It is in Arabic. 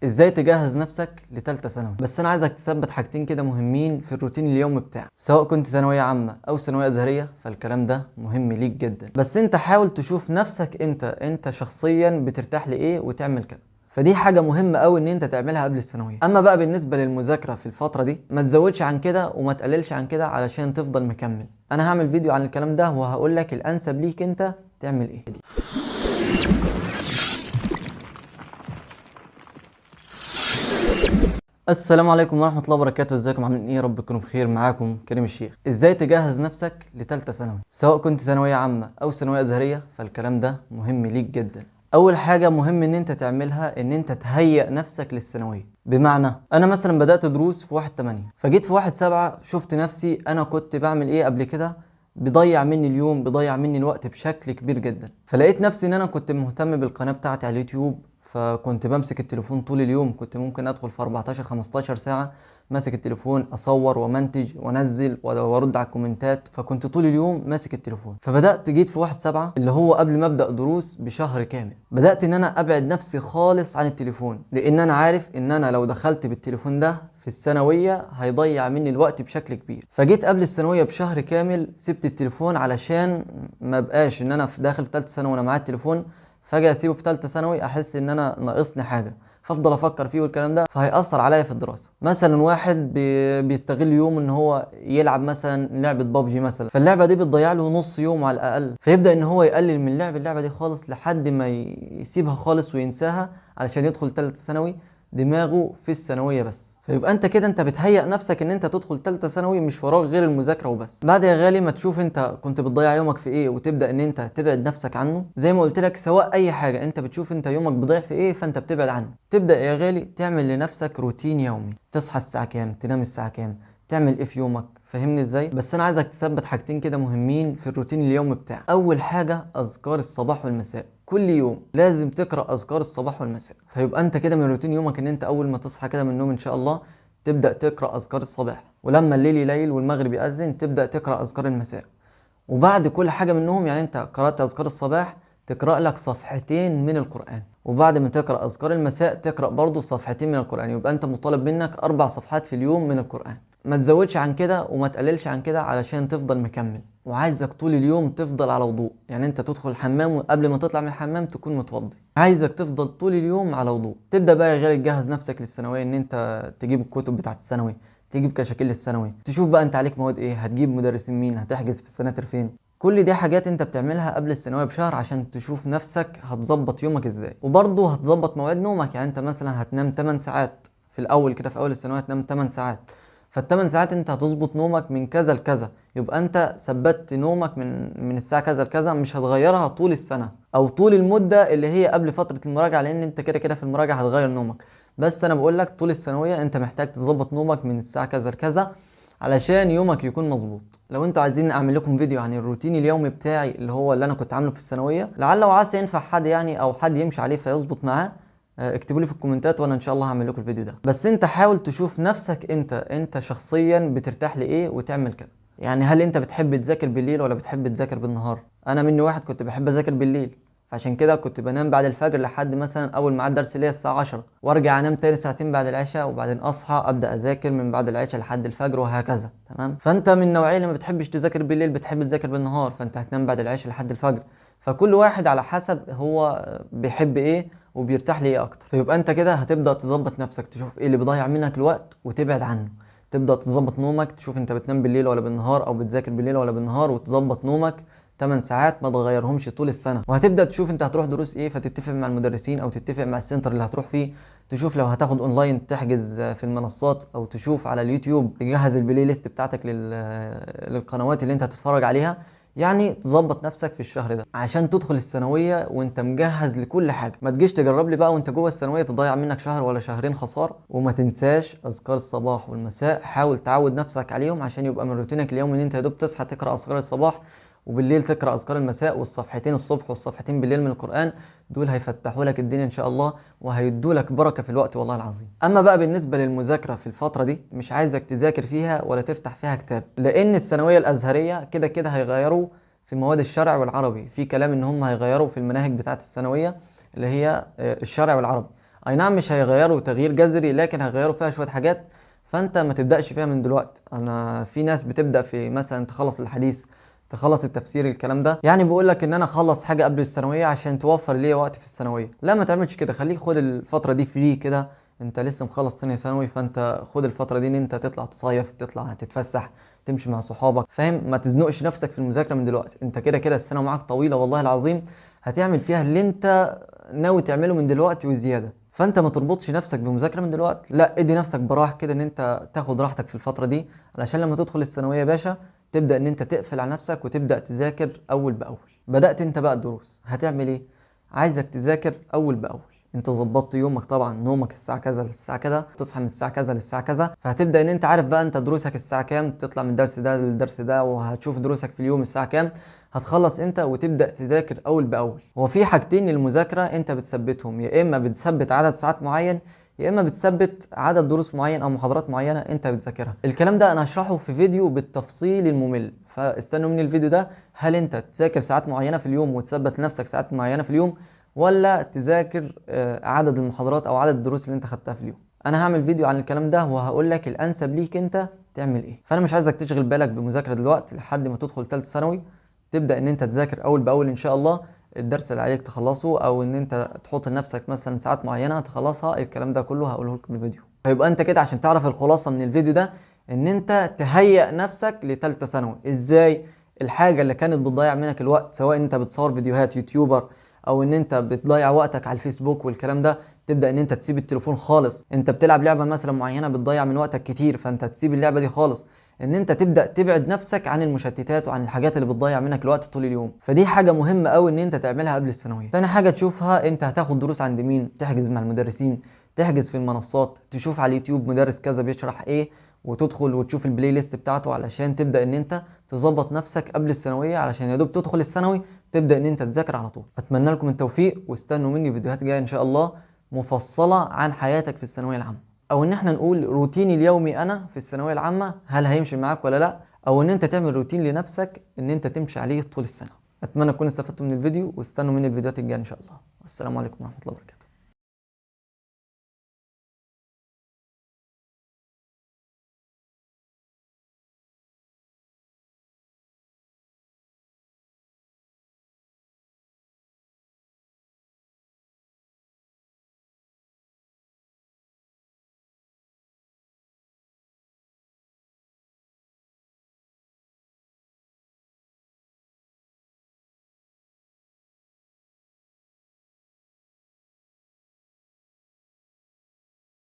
ازاي تجهز نفسك لتالتة ثانوي. بس انا عايزك تثبت حاجتين كده مهمين في الروتين اليومي بتاعك، سواء كنت ثانويه عامه او ثانويه ازهريه، فالكلام ده مهم ليك جدا. بس انت حاول تشوف نفسك انت شخصيا بترتاح لايه وتعمل كده. فدي حاجة مهمة قوي ان انت تعملها قبل الثانوية. اما بقى بالنسبة للمذاكرة في الفترة دي، ما تزودش عن كده وما تقللش عن كده علشان تفضل مكمل. انا هعمل فيديو عن الكلام ده وهقول لك الانسب ليك انت تعمل ايه. السلام عليكم ورحمة الله وبركاته، ازيكم عاملين ايه؟ رب تكونوا بخير. معاكم كريم الشيخ. ازاي تجهز نفسك لتالتة ثانوي، سواء كنت ثانوية عامة او ثانوية ازهرية، فالكلام ده مهم ليك جدا. اول حاجة مهم ان انت تعملها ان انت تهيئ نفسك للثانوية. بمعنى انا مثلا بدأت دروس في 1/8، فجيت في 1/7 شفت نفسي انا كنت بعمل ايه قبل كده، بيضيع مني اليوم، بيضيع مني الوقت بشكل كبير جدا. فلقيت نفسي ان انا كنت مهتم بالقناة بتاعتي على اليوتيوب، فكنت بمسك التليفون طول اليوم. كنت ممكن ادخل في 14 15 ساعة ماسك التليفون، اصور ومنتج وانزل وارد على الكومنتات. فكنت طول اليوم ماسك التليفون. فبدأت جيت في 1/7 اللي هو قبل ما ابدأ دروس بشهر كامل، بدأت ان انا ابعد نفسي خالص عن التليفون، لان انا عارف ان انا لو دخلت بالتليفون ده في الثانوية هيضيع مني الوقت بشكل كبير. فجيت قبل الثانوية بشهر كامل سبت التليفون علشان ما بقاش ان انا في داخل في ثالثة ثانوي وانا معايا التليفون، فجأة اسيبه في ثالثة ثانوي احس ان انا ناقصني حاجة، فافضل افكر فيه والكلام ده، فهيأثر عليا في الدراسة. مثلا واحد بيستغل يوم ان هو يلعب مثلا لعبة بابجي مثلا، فاللعبة دي بتضيع له نص يوم على الاقل، فيبدأ ان هو يقلل من اللعبة دي خالص لحد ما يسيبها خالص وينساها علشان يدخل ثالثة ثانوي دماغه في الثانوية بس. فيبقى انت كده انت بتهيئ نفسك ان انت تدخل ثالثه ثانوي مش وراك غير المذاكره وبس. بعد يا غالي ما تشوف انت كنت بتضيع يومك في ايه وتبدا ان انت تبعد نفسك عنه، زي ما قلت لك، سواء اي حاجه انت بتشوف انت يومك بيضيع في ايه فانت بتبعد عنه. تبدا يا غالي تعمل لنفسك روتين يومي، تصحى الساعه كام، تنام الساعه كام، تعمل ايه في يومك. فهمني ازاي؟ بس انا عايزك تثبت حاجتين كده مهمين في الروتين اليومي بتاعك. اول حاجه اذكار الصباح والمساء، كل يوم لازم تقرا اذكار الصباح والمساء. فيبقى انت كده من روتين يومك ان انت اول ما تصحى كده من النوم ان شاء الله تبدا تقرا اذكار الصباح، ولما الليل يليل والمغرب يأذن تبدا تقرا اذكار المساء. وبعد كل حاجه منهم، يعني انت قرات اذكار الصباح تقرا لك صفحتين من القران، وبعد ما تقرا اذكار المساء تقرا برضو صفحتين من القران. يبقى انت مطالب منك 4 صفحات في اليوم من القران. ما تزودش عن كده وما تقللش عن كده علشان تفضل مكمل. وعايزك طول اليوم تفضل على وضوء، يعني انت تدخل الحمام وقبل ما تطلع من الحمام تكون متوضي. عايزك تفضل طول اليوم على وضوء. تبدا بقى يا غالي تجهز نفسك للثانويه، ان انت تجيب الكتب بتاعت الثانوي، تجيب كشاكيل الثانوي، تشوف بقى انت عليك مواد ايه، هتجيب مدرسين مين، هتحجز في السناتر فين. كل دي حاجات انت بتعملها قبل الثانويه بشهر عشان تشوف نفسك هتظبط يومك ازاي، وبرضه هتظبط مواعيد نومك. يعني انت مثلا هتنام 8 ساعات في الاول كده، في اول الثانويه هتنام 8 ساعات، فال8 ساعات انت هتظبط نومك من كذا لكذا. يبقى انت ثبت نومك من الساعه كذا لكذا، مش هتغيرها طول السنه او طول المده اللي هي قبل فتره المراجعه، لان انت كده كده في المراجعه هتغير نومك. بس انا بقول لك طول الثانويه انت محتاج تظبط نومك من الساعه كذا لكذا علشان يومك يكون مظبوط. لو انتوا عايزين اعمل لكم فيديو عن الروتين اليومي بتاعي اللي هو اللي انا كنت عامله في الثانويه، لعل وعسى ينفع حد يعني او حد يمشي عليه فيظبط معاه، اكتبوا لي في الكومنتات وانا ان شاء الله هعمل لكم الفيديو ده. بس انت حاول تشوف نفسك انت شخصيا بترتاح لايه وتعمل كده. يعني هل انت بتحب تذاكر بالليل ولا بتحب تذاكر بالنهار؟ انا مني واحد كنت بحب اذاكر بالليل، فعشان كده كنت بنام بعد الفجر لحد مثلا اول ميعاد درس ليا الساعه 10، وارجع انام تاني ساعتين بعد العشاء، وبعدين اصحى ابدا اذاكر من بعد العشاء لحد الفجر وهكذا. تمام؟ فانت من النوعيه اللي ما بتحبش تذاكر بالليل، بتحب تذاكر بالنهار، فانت هتنام بعد العشاء لحد الفجر. فكل واحد على حسب هو بيحب ايه وبيرتاح ليه اكتر. فيبقى انت كده هتبدا تظبط نفسك، تشوف ايه اللي بيضيع منك الوقت وتبعد عنه. تبدا تظبط نومك، تشوف انت بتنام بالليل ولا بالنهار، او بتذاكر بالليل ولا بالنهار، وتظبط نومك 8 ساعات ما تغيرهمش طول السنه. وهتبدا تشوف انت هتروح دروس ايه، فتتفق مع المدرسين او تتفق مع السنتر اللي هتروح فيه. تشوف لو هتاخد اونلاين تحجز في المنصات، او تشوف على اليوتيوب تجهز البلاي ليست بتاعتك للقنوات اللي انت هتتفرج عليها. يعني تظبط نفسك في الشهر ده عشان تدخل الثانويه وانت مجهز لكل حاجه. ما تجيش تجرب لي بقى وانت جوه الثانويه تضيع منك شهر ولا شهرين خساره. وما تنساش اذكار الصباح والمساء، حاول تعود نفسك عليهم عشان يبقى من روتينك اليومي ان انت يا دوب تصحى تقرا اذكار الصباح، وبالليل تقرا اذكار المساء، والصفحتين الصبح والصفحتين بالليل من القران. دول هيفتحوا لك الدنيا ان شاء الله، وهيدوا لك بركه في الوقت والله العظيم. اما بقى بالنسبه للمذاكره في الفتره دي، مش عايزك تذاكر فيها ولا تفتح فيها كتاب، لان الثانويه الازهريه كده كده هيغيروا في مواد الشرع والعربي. في كلام ان هم هيغيروا في المناهج بتاعه الثانويه اللي هي الشرع والعربي. اي نعم مش هيغيروا تغيير جذري، لكن هيغيروا فيها شويه حاجات. فانت ما تبداش فيها من دلوقتي. انا في ناس بتبدا في مثلا تخلص الحديث، تخلص التفسير، الكلام ده يعني بيقول لك ان انا اخلص حاجه قبل الثانويه عشان توفر لي وقت في الثانويه. لا، ما تعملش كده. خليك خد الفتره دي فري كده. انت لسه مخلص ثانيه ثانوي، فانت خد الفتره دي ان انت تطلع تصيف، تطلع تتفسح، تمشي مع صحابك، فاهم؟ ما تزنقش نفسك في المذاكره من دلوقتي. انت كده كده السنه معاك طويله والله العظيم، هتعمل فيها اللي انت ناوي تعمله من دلوقتي وزياده. فانت ما تربطش نفسك بمذاكره من دلوقتي، لا، ادي نفسك براح كده ان انت تاخد راحتك في الفتره دي، علشان لما تدخل الثانويه يا باشا تبدا ان انت تقفل على نفسك وتبدا تذاكر اول باول. بدات انت بقى الدروس، هتعمل ايه؟ عايزك تذاكر اول باول. انت ظبطت يومك طبعا، نومك الساعه كذا للساعه كذا، تصحى من الساعه كذا للساعه كذا، فهتبدا ان انت عارف بقى انت دروسك الساعه كام، تطلع من الدرس ده للدرس ده، وهتشوف دروسك في اليوم الساعه كام، هتخلص امتى، وتبدا تذاكر اول باول. هو في حاجتين للمذاكره انت بتثبتهم، يا اما بتثبت عدد ساعات معين، يا اما بتثبت عدد دروس معين او محاضرات معينه انت بتذاكرها. الكلام ده انا هشرحه في فيديو بالتفصيل الممل، فاستنوا مني الفيديو ده. هل انت تذاكر ساعات معينه في اليوم وتثبت لنفسك ساعات معينه في اليوم، ولا تذاكر عدد المحاضرات او عدد الدروس اللي انت خدتها في اليوم؟ انا هعمل فيديو عن الكلام ده وهقول لك الانسب ليك انت تعمل ايه. فانا مش عايزك تشغل بالك بمذاكره دلوقتي لحد ما تدخل ثالثه ثانوي. تبدا ان انت تذاكر اول باول ان شاء الله، الدرس اللي عليك تخلصه، او ان انت تحط لنفسك مثلا ساعات معينه تخلصها. الكلام ده كله هقوله لكم في الفيديو. فيبقى انت كده عشان تعرف الخلاصه من الفيديو ده، ان انت تهيئ نفسك لثالثه ثانوي. ازاي؟ الحاجه اللي كانت بتضيع منك الوقت، سواء انت بتصور فيديوهات يوتيوبر او ان انت بتضيع وقتك على الفيسبوك والكلام ده، تبدا ان انت تسيب التليفون خالص. انت بتلعب لعبه مثلا معينه بتضيع من وقتك كتير، فانت تسيب اللعبه دي خالص. ان انت تبدا تبعد نفسك عن المشتتات وعن الحاجات اللي بتضيع منك الوقت طول اليوم. فدي حاجه مهمه قوي ان انت تعملها قبل الثانويه. تاني حاجه تشوفها، انت هتاخد دروس عند مين، تحجز مع المدرسين، تحجز في المنصات، تشوف على اليوتيوب مدرس كذا بيشرح ايه، وتدخل وتشوف البلاي ليست بتاعته، علشان تبدا ان انت تظبط نفسك قبل الثانويه، علشان يا دوب تدخل الثانوي تبدا ان انت تذاكر على طول. اتمنى لكم التوفيق، واستنوا مني فيديوهات جايه ان شاء الله مفصله عن حياتك في الثانويه العامه، او ان احنا نقول روتيني اليومي انا في الثانويه العامه، هل هيمشي معاك ولا لا، او ان انت تعمل روتين لنفسك ان انت تمشي عليه طول السنه. اتمنى تكونوا استفدتوا من الفيديو، واستنوا مني الفيديوهات الجايه ان شاء الله. والسلام عليكم ورحمه الله وبركاته.